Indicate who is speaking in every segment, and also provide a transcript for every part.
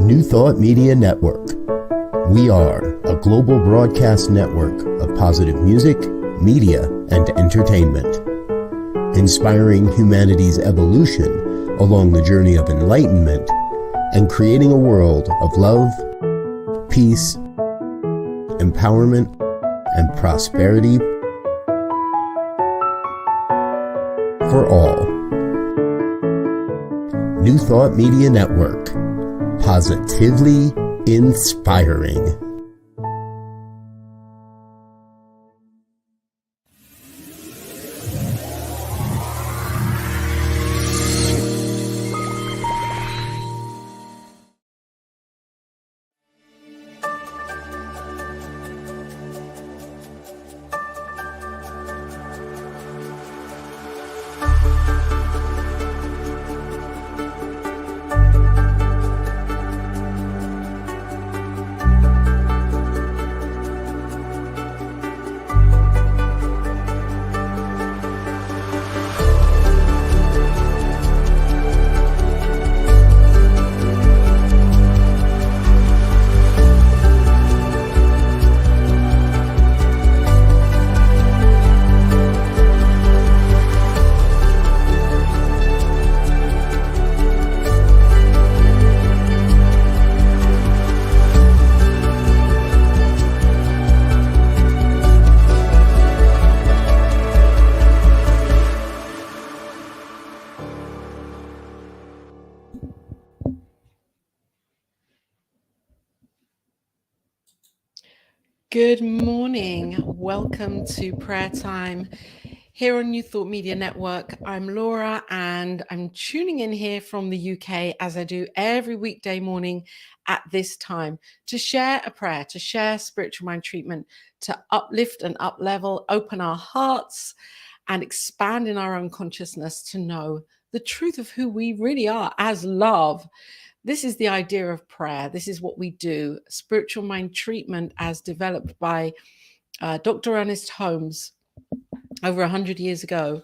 Speaker 1: New Thought Media Network. We are a global broadcast network of positive music, media, and entertainment, inspiring humanity's evolution along the journey of enlightenment and creating a world of love, peace, empowerment, and prosperity for all. New Thought Media Network. Positively inspiring.
Speaker 2: Good morning. Welcome to prayer time here on New Thought Media Network. I'm Laura and I'm tuning in here from the UK as I do every weekday morning at this time to share a prayer, to share spiritual mind treatment, to uplift and up-level, open our hearts and expand in our own consciousness to know the truth of who we really are as love. This is the idea of prayer. This is what we do. Spiritual mind treatment as developed by Dr. Ernest Holmes over 100 years ago.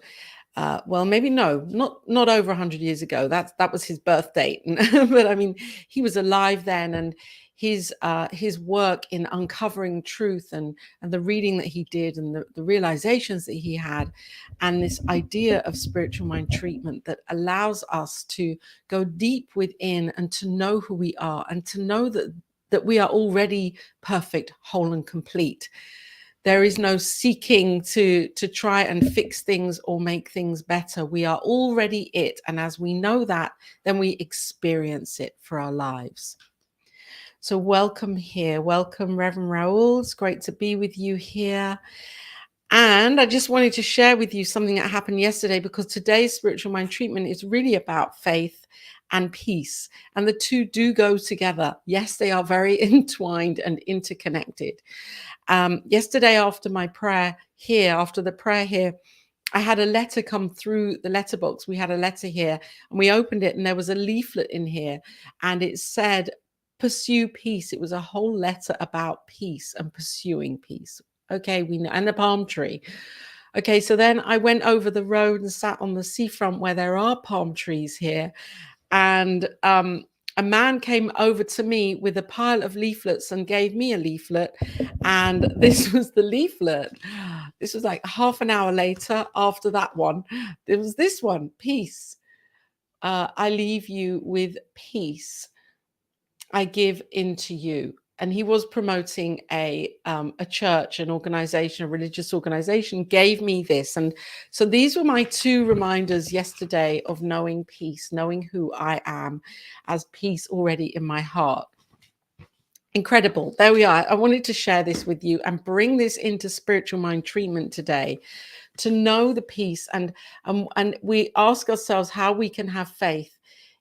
Speaker 2: Well, maybe not over 100 years ago. That was his birth date. But I mean, he was alive then, and his work in uncovering truth and the reading that he did and the realizations that he had, and this idea of spiritual mind treatment that allows us to go deep within and to know who we are and to know that we are already perfect, whole, and complete. There is no seeking to try and fix things or make things better. We are already it. And as we know that, then we experience it for our lives. So welcome here. Welcome, Reverend Raoul. It's great to be with you here. And I just wanted to share with you something that happened yesterday, because today's spiritual mind treatment is really about faith and peace. And the two do go together. Yes, they are very entwined and interconnected. Yesterday after my prayer here, after the prayer here, I had a letter come through the letterbox. We had a letter here and we opened it and there was a leaflet in here and it said, pursue peace. It was a whole letter about peace and pursuing peace. Okay, we know, and the palm tree. Okay, so then I went over the road and sat on the seafront where there are palm trees here. And a man came over to me with a pile of leaflets and gave me a leaflet. And this was the leaflet. This was like half an hour later after that one. There was this one, peace. I leave you with peace. I give into you. And he was promoting a church, an organization, a religious organization, gave me this. And so these were my two reminders yesterday of knowing peace, knowing who I am as peace already in my heart. Incredible. There we are. I wanted to share this with you and bring this into spiritual mind treatment today, to know the peace. And we ask ourselves how we can have faith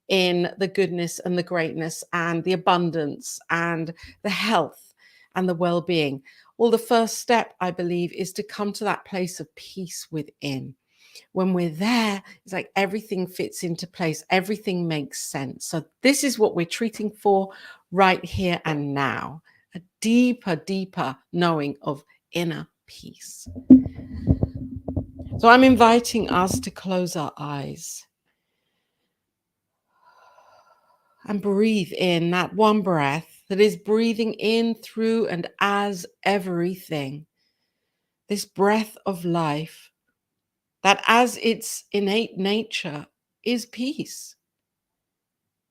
Speaker 2: in the goodness and the greatness and the abundance and the health and the well-being. Well, the first step, I believe, is to come to that place of peace within. When we're there, it's like everything fits into place. Everything makes sense. So this is what we're treating for right here and now. A deeper, deeper knowing of inner peace. So I'm inviting us to close our eyes. and breathe in that one breath that is breathing in through and as everything. This breath of life that as its innate nature is peace,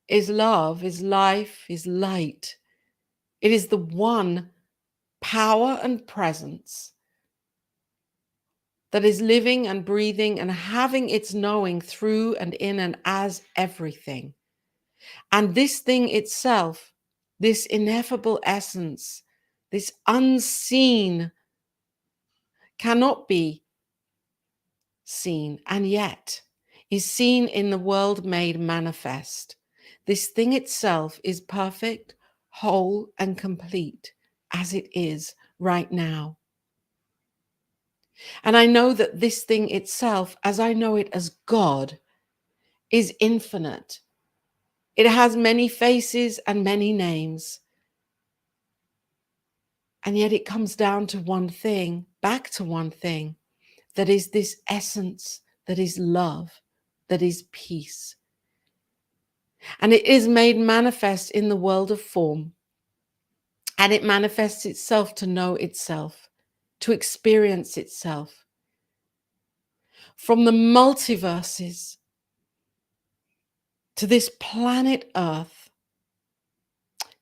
Speaker 2: is love, is life, is light. It is the one power and presence that is living and breathing and having its knowing through and in and as everything. And this thing itself, this ineffable essence, this unseen, cannot be seen, and yet is seen in the world made manifest. This thing itself is perfect, whole, and complete as it is right now. And I know that this thing itself, as I know it as God, is infinite. It has many faces and many names. And yet it comes down to one thing, back to one thing, that is this essence, that is love, that is peace. And it is made manifest in the world of form. And it manifests itself to know itself, to experience itself. From the multiverses to this planet Earth,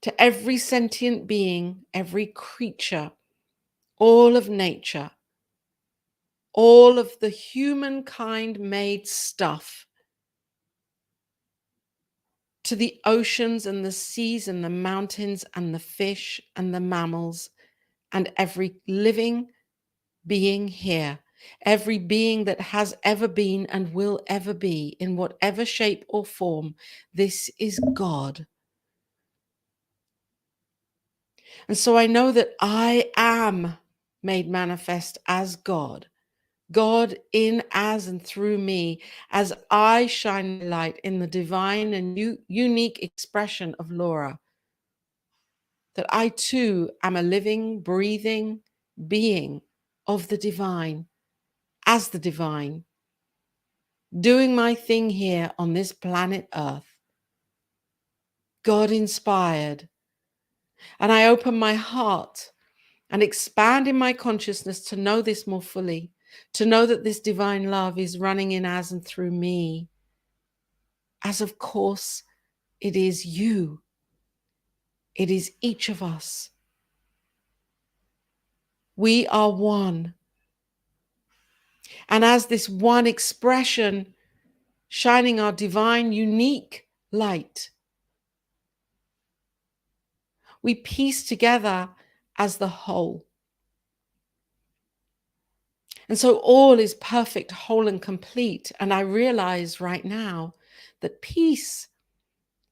Speaker 2: to every sentient being, every creature, all of nature, all of the humankind made stuff, to the oceans and the seas and the mountains and the fish and the mammals and every living being here, every being that has ever been and will ever be in whatever shape or form. This is God. And so I know that I am made manifest as God. God in, as, and through me, as I shine light in the divine and unique expression of Laura. That I too am a living, breathing being of the divine, as the divine, doing my thing here on this planet Earth. God inspired. And I open my heart and expand in my consciousness to know this more fully, to know that this divine love is running in, as, and through me, as of course it is you. It is each of us. We are one. And as this one expression, shining our divine, unique light, we piece together as the whole. And so all is perfect, whole, and complete. And I realize right now that peace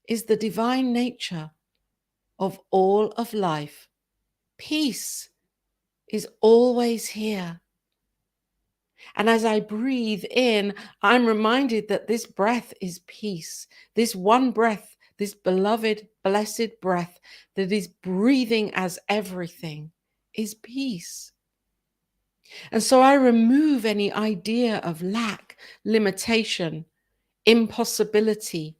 Speaker 2: is the divine nature of all of life. Peace is always here. And as I breathe in, I'm reminded that this breath is peace. This one breath, this beloved, blessed breath that is breathing as everything is peace. And so I remove any idea of lack, limitation, impossibility,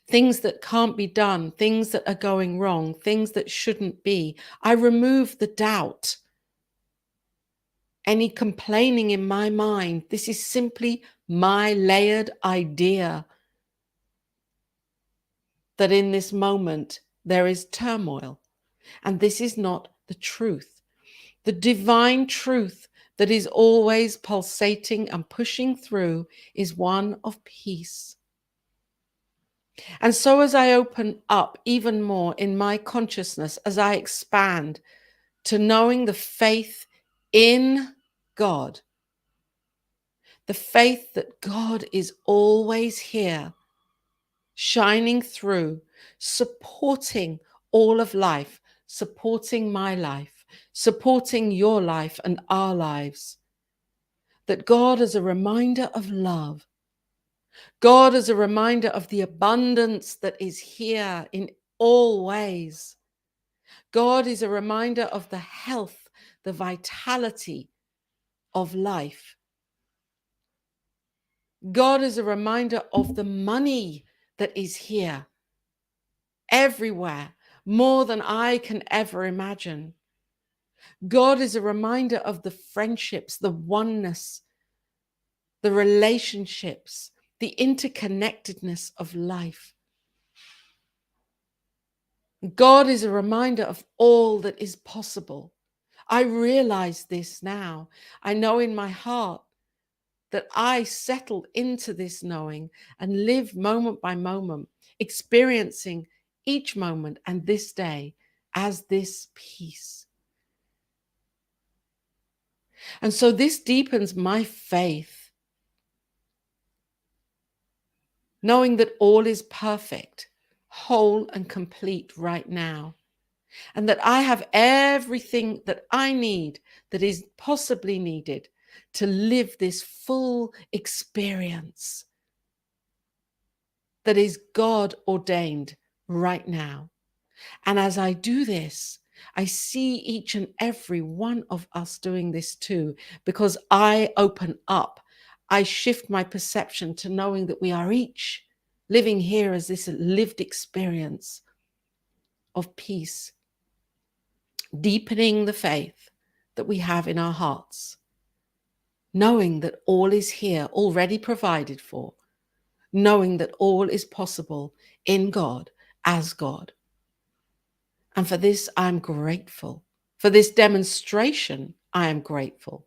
Speaker 2: things that can't be done, things that are going wrong, things that shouldn't be. I remove the doubt, any complaining in my mind. This is simply my layered idea that in this moment there is turmoil. And this is not the truth. The divine truth that is always pulsating and pushing through is one of peace. And so as I open up even more in my consciousness, as I expand to knowing the faith in God, the faith that God is always here, shining through, supporting all of life, supporting my life, supporting your life and our lives. That God is a reminder of love. God is a reminder of the abundance that is here in all ways. God is a reminder of the health, the vitality of life. God is a reminder of the money that is here, everywhere, more than I can ever imagine. God is a reminder of the friendships, the oneness, the relationships, the interconnectedness of life. God is a reminder of all that is possible. I realize this now. I know in my heart that I settled into this knowing and live moment by moment, experiencing each moment and this day as this peace. And so this deepens my faith, knowing that all is perfect, whole and complete right now, and that I have everything that I need that is possibly needed to live this full experience that is God ordained right now. And as I do this, I see each and every one of us doing this too, because I open up. I shift my perception to knowing that we are each living here as this lived experience of peace, deepening the faith that we have in our hearts, knowing that all is here already provided for, knowing that all is possible in God as God. And for this, I'm grateful. For this demonstration, I am grateful.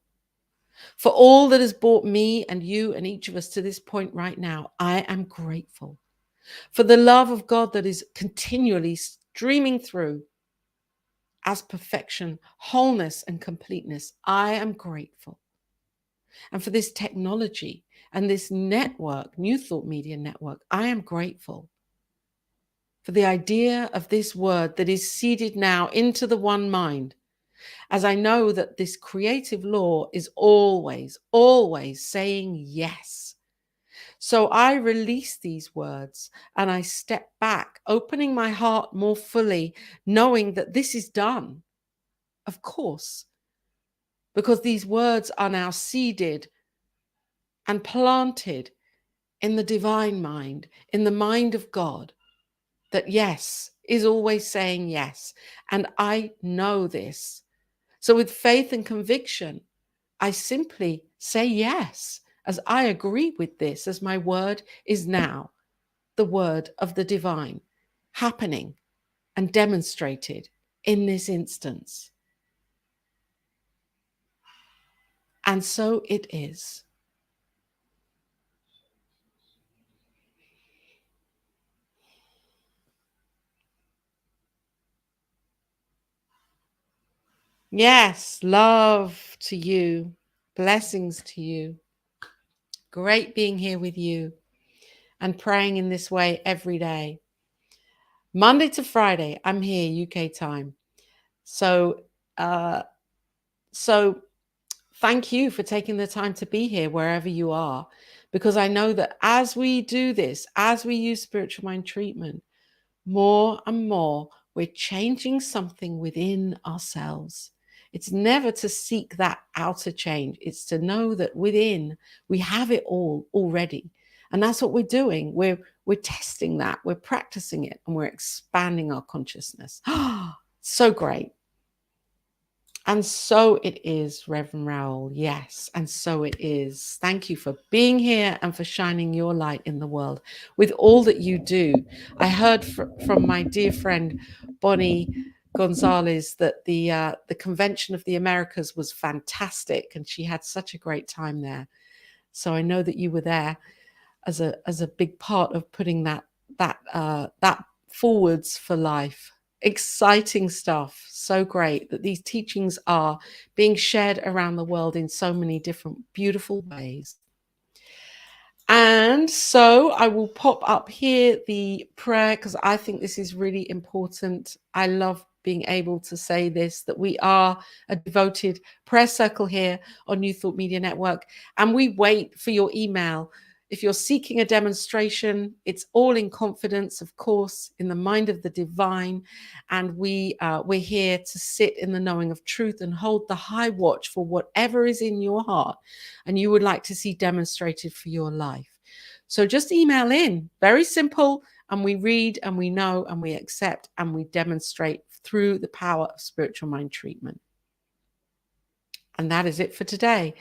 Speaker 2: For all that has brought me and you and each of us to this point right now, I am grateful. For the love of God that is continually streaming through as perfection, wholeness, and completeness, I am grateful. And for this technology and this network, New Thought Media Network, I am grateful. For the idea of this word that is seeded now into the one mind, as I know that this creative law is always, always saying yes. So I release these words and I step back, opening my heart more fully, knowing that this is done. Of course, because these words are now seeded and planted in the divine mind, in the mind of God, that yes is always saying yes. And I know this. So with faith and conviction, I simply say yes, as I agree with this, as my word is now the word of the divine, happening and demonstrated in this instance. And so it is. Yes, love to you, blessings to you. Great being here with you and praying in this way every day. Monday to Friday, I'm here, UK time. So thank you for taking the time to be here wherever you are, because I know that as we do this, as we use spiritual mind treatment, more and more, we're changing something within ourselves. It's never to seek that outer change. It's to know that within we have it all already. And that's what we're doing. We're testing that, we're practicing it, and we're expanding our consciousness. So great. And so it is, Reverend Raoul. Yes, and so it is. Thank you for being here and for shining your light in the world with all that you do. I heard from my dear friend Bonnie Gonzalez that the Convention of the Americas was fantastic, and she had such a great time there. So I know that you were there as a big part of putting that forwards for life. Exciting stuff. So great that these teachings are being shared around the world in so many different beautiful ways. And so I will pop up here the prayer, because I think this is really important. I love being able to say this, that we are a devoted prayer circle here on New Thought Media Network, and we wait for your email. If you're seeking a demonstration, it's all in confidence, of course, in the mind of the divine. And we're here to sit in the knowing of truth and hold the high watch for whatever is in your heart and you would like to see demonstrated for your life. So just email in. Very simple. And we read and we know and we accept and we demonstrate through the power of spiritual mind treatment. And that is it for today.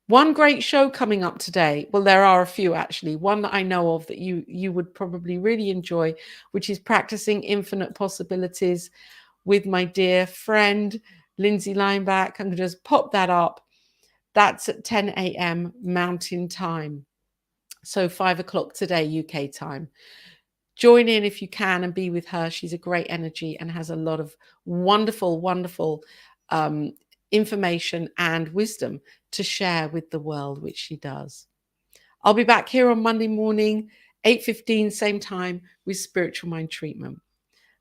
Speaker 2: One great show coming up today. Well, there are a few actually. One that I know of that you would probably really enjoy, which is Practicing Infinite Possibilities with my dear friend, Lindsay Lineback. I'm going to just pop that up. That's at 10 a.m. Mountain Time. So 5 o'clock today, UK time. Join in if you can and be with her. She's a great energy and has a lot of wonderful, wonderful information and wisdom to share with the world, which she does. I'll be back here on Monday morning, 8:15, same time, with Spiritual Mind Treatment.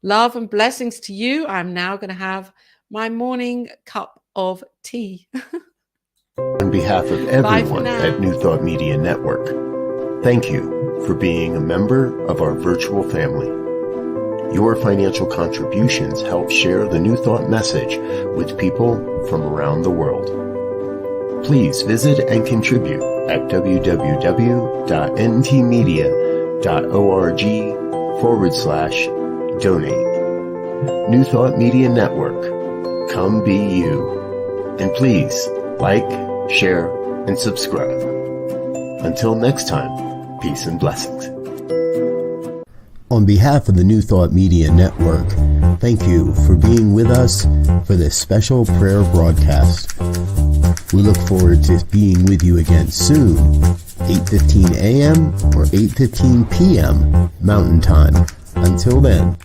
Speaker 2: Love and blessings to you. I'm now going to have my morning cup of tea.
Speaker 1: On behalf of everyone at New Thought Media Network, thank you for being a member of our virtual family. Your financial contributions help share the New Thought message with people from around the world. Please visit and contribute at www.ntmedia.org/donate. New Thought Media Network. Come be you. And please like, share, and subscribe. Until next time, peace and blessings. On behalf of the New Thought Media Network, thank you for being with us for this special prayer broadcast. We look forward to being with you again soon, 8:15 a.m. or 8:15 p.m. Mountain Time. Until then.